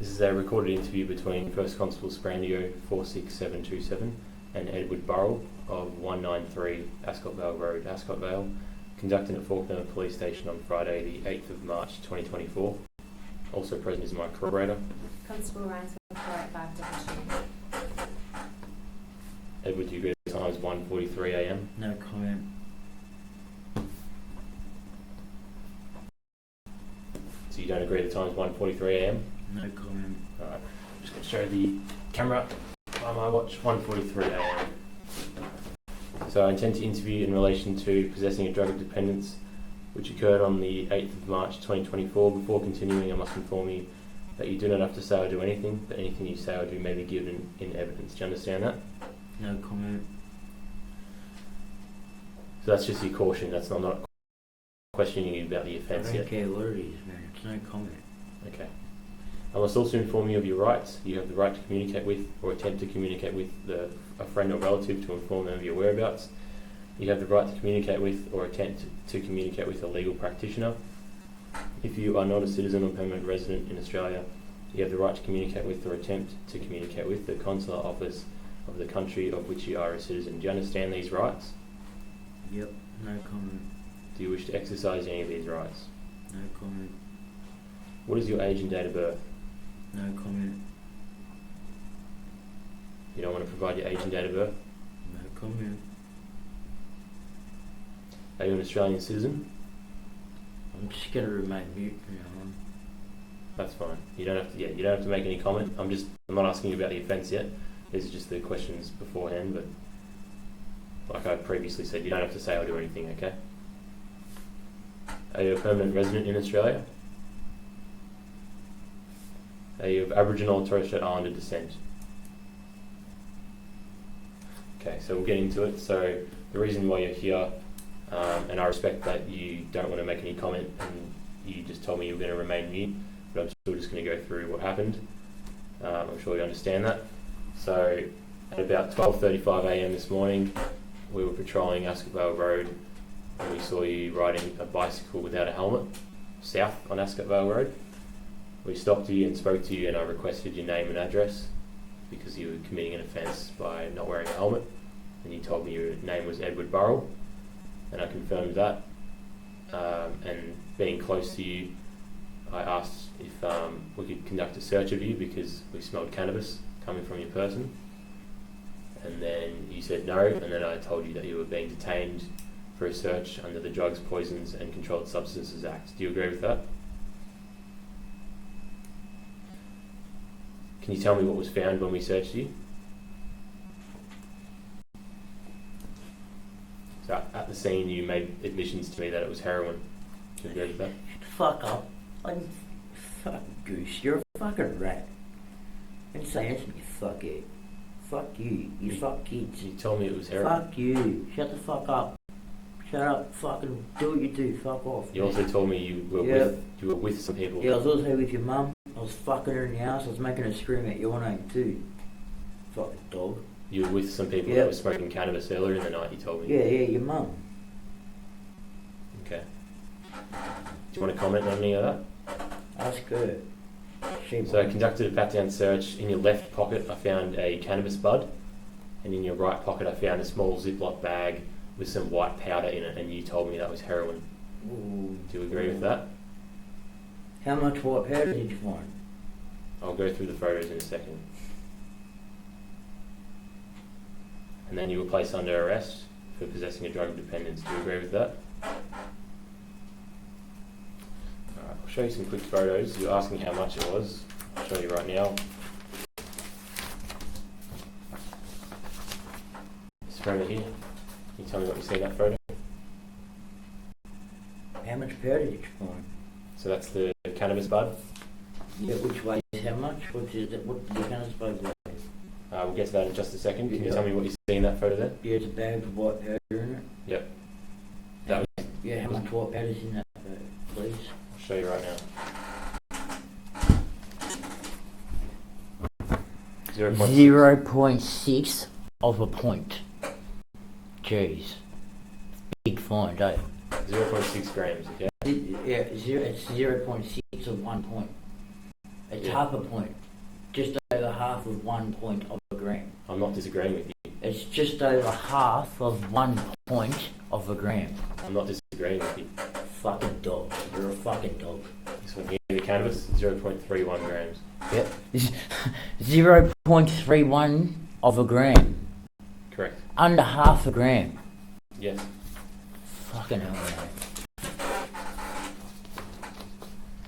This is a recorded interview between First Constable Sprandio 46727 and Edward Burrell of 193 Ascot Vale Road, Ascot Vale, conducted at Falkner Police Station on Friday the 8th of March 2024. Also present is my corroborator. Constable Ryan's 48522. Edward, do you agree the time is 1:43am? No comment. So you don't agree the time is 1:43am? No comment. Alright, I'm just going to show the camera by my watch, 1:43am. So I intend to interview in relation to possessing a drug of dependence which occurred on the 8th of March 2024. Before continuing, I must inform you that you do not have to say or do anything, but anything you say or do may be given in evidence. Do you understand that? No comment. So that's just your caution. That's not questioning you about the I offence don't yet. care what it is, man. It's no comment. Okay. I must also inform you of your rights. You have the right to communicate with or attempt to communicate with a friend or relative to inform them of your whereabouts. You have the right to communicate with or attempt to communicate with a legal practitioner. If you are not a citizen or permanent resident in Australia, you have the right to communicate with or attempt to communicate with the consular office of the country of which you are a citizen. Do you understand these rights? Yep. No comment. Do you wish to exercise any of these rights? No comment. What is your age and date of birth? No comment. You don't want to provide your age and date of birth? No comment. Are you an Australian citizen? I'm just gonna remain mute from now on. That's fine. You don't have to. You don't have to make any comment. I'm not asking you about the offence yet. These are just the questions beforehand. But like I previously said, you don't have to say or do anything. Okay. Are you a permanent resident in Australia? Are you of Aboriginal or Torres Strait Islander descent? Okay, so we'll get into it. So the reason why you're here, and I respect that you don't want to make any comment and you just told me you were going to remain mute, but I'm still just going to go through what happened. I'm sure you understand that. So at about 12:35am this morning, we were patrolling Ascot Vale Road and we saw you riding a bicycle without a helmet south on Ascot Vale Road. We stopped you and spoke to you and I requested your name and address because you were committing an offence by not wearing a helmet, and you told me your name was Edward Burrell, and I confirmed that. And being close to you, I asked if we could conduct a search of you because we smelled cannabis coming from your person, and then you said no, and then I told you that you were being detained for a search under the Drugs, Poisons and Controlled Substances Act. Do you agree with that? Can you tell me what was found when we searched you? So at the scene you made admissions to me that it was heroin. Do you agree with that? Fuck up. Fuck goose. You're a fucking rat. Don't say anything, you fuck it. Fuck you. You fuck kids. You told me it was heroin. Fuck you. Shut the fuck up. Shut up. Fucking do what you do. Fuck off. You also told me you were with some people. Yeah, I was also with your mum. I was fucking her in the house. I was making her scream at your name too. Fucking dog. You were with some people that were smoking cannabis earlier in the night, you told me. Yeah, your mum. Okay. Do you want to comment on any of that? Ask her. So I conducted a pat-down search. In your left pocket I found a cannabis bud, and in your right pocket I found a small Ziploc bag with some white powder in it, and you told me that was heroin. Ooh. Do you agree with that? How much white powder did you find? I'll go through the photos in a second. And then you were placed under arrest for possessing a drug of dependence. Do you agree with that? Alright, I'll show you some quick photos. You're asking how much it was. I'll show you right now. This photo here. Can you tell me what you see in that photo? How much powder did you find? So that's the cannabis bud. Yeah, which weighs how much? What did the cannabis bud weigh? We'll get to that in just a second. Can you tell me what you see in that photo there? Yeah, it's a bag with white powder in it. Yep. That was, yeah, how much white powder's in that bag, please? I'll show you right now. 0.6 of a point. Jeez. Big find, eh? 0.6 grams, okay? Yeah, it's 0.6 of 1 point. It's Yeah. half a point. Just over half of 1 point of a gram. I'm not disagreeing with you. It's just over half of 1 point of a gram. I'm not disagreeing with you. Fucking dog. You're a fucking dog. This one here, the cannabis, 0.31 grams. Yep. 0.31 of a gram. Correct. Under half a gram. Yes. Fucking hell, man.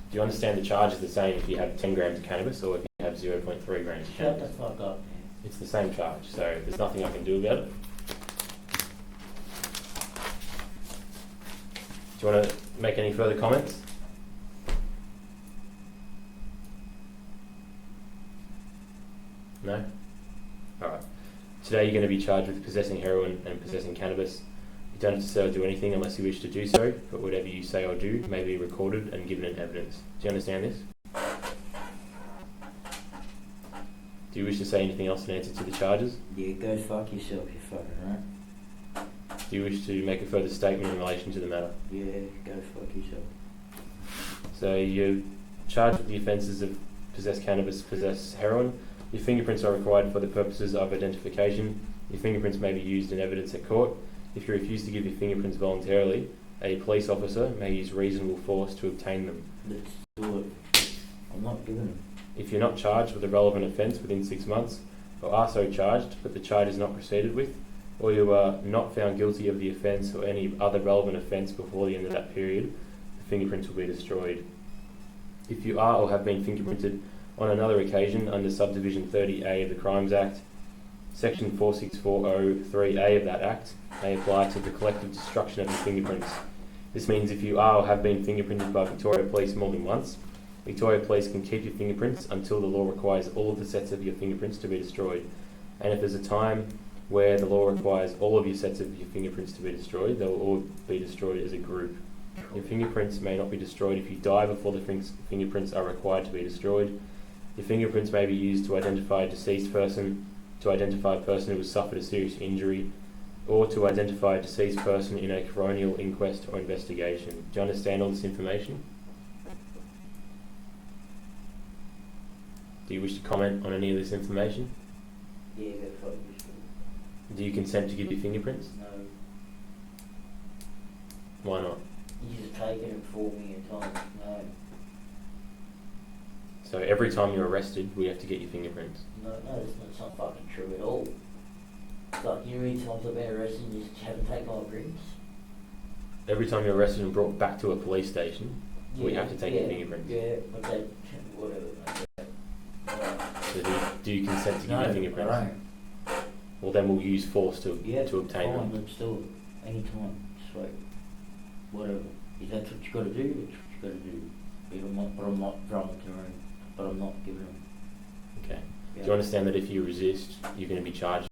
Do you understand the charge is the same if you have 10 grams of cannabis or if you have 0.3 grams of Shut the cannabis? fuck up, man. It's the same charge, so there's nothing I can do about it. Do you want to make any further comments? No? Alright. Today you're going to be charged with possessing heroin and possessing cannabis. You don't have to do anything unless you wish to do so, but whatever you say or do may be recorded and given in evidence. Do you understand this? Do you wish to say anything else in answer to the charges? Yeah, go fuck yourself, you fucking right. Do you wish to make a further statement in relation to the matter? Yeah, go fuck yourself. So you're charged with the offences of possess cannabis, possess heroin. Your fingerprints are required for the purposes of identification. Your fingerprints may be used in evidence at court. If you refuse to give your fingerprints voluntarily, a police officer may use reasonable force to obtain them. Let's do it. I'm not giving them. If you're not charged with a relevant offence within 6 months, or are so charged but the charge is not proceeded with, or you are not found guilty of the offence or any other relevant offence before the end of that period, the fingerprints will be destroyed. If you are or have been fingerprinted on another occasion under subdivision 30A of the Crimes Act, section 46403A of that Act may apply to the collective destruction of your fingerprints. This means if you are or have been fingerprinted by Victoria Police more than once, Victoria Police can keep your fingerprints until the law requires all of the sets of your fingerprints to be destroyed. And if there's a time where the law requires all of your sets of your fingerprints to be destroyed, they will all be destroyed as a group. Your fingerprints may not be destroyed if you die before the fingerprints are required to be destroyed. Your fingerprints may be used to identify a deceased person, to identify a person who has suffered a serious injury, or to identify a deceased person in a coronial inquest or investigation. Do you understand all this information? Do you wish to comment on any of this information? Yeah, go fuck yourself. Do you consent to give your fingerprints? No. Why not? You just taking it for me and time. No. So every time you're arrested, we have to get your fingerprints. No, that's not fucking true at all. Fuck, you know how many times I've been arrested and you just haven't taken my prints? Every time you're arrested and brought back to a police station, we have to take your fingerprints. Yeah, but that, whatever. So do you consent to give your fingerprints? I don't. Well, then we'll use force to obtain Fine, them. let's do it. Anytime. Sweet. Whatever. If that's what you gotta do, that's what you gotta do. But I'm not volunteering. But I'm not giving them. Okay. Yeah. Do you understand that if you resist, you're going to be charged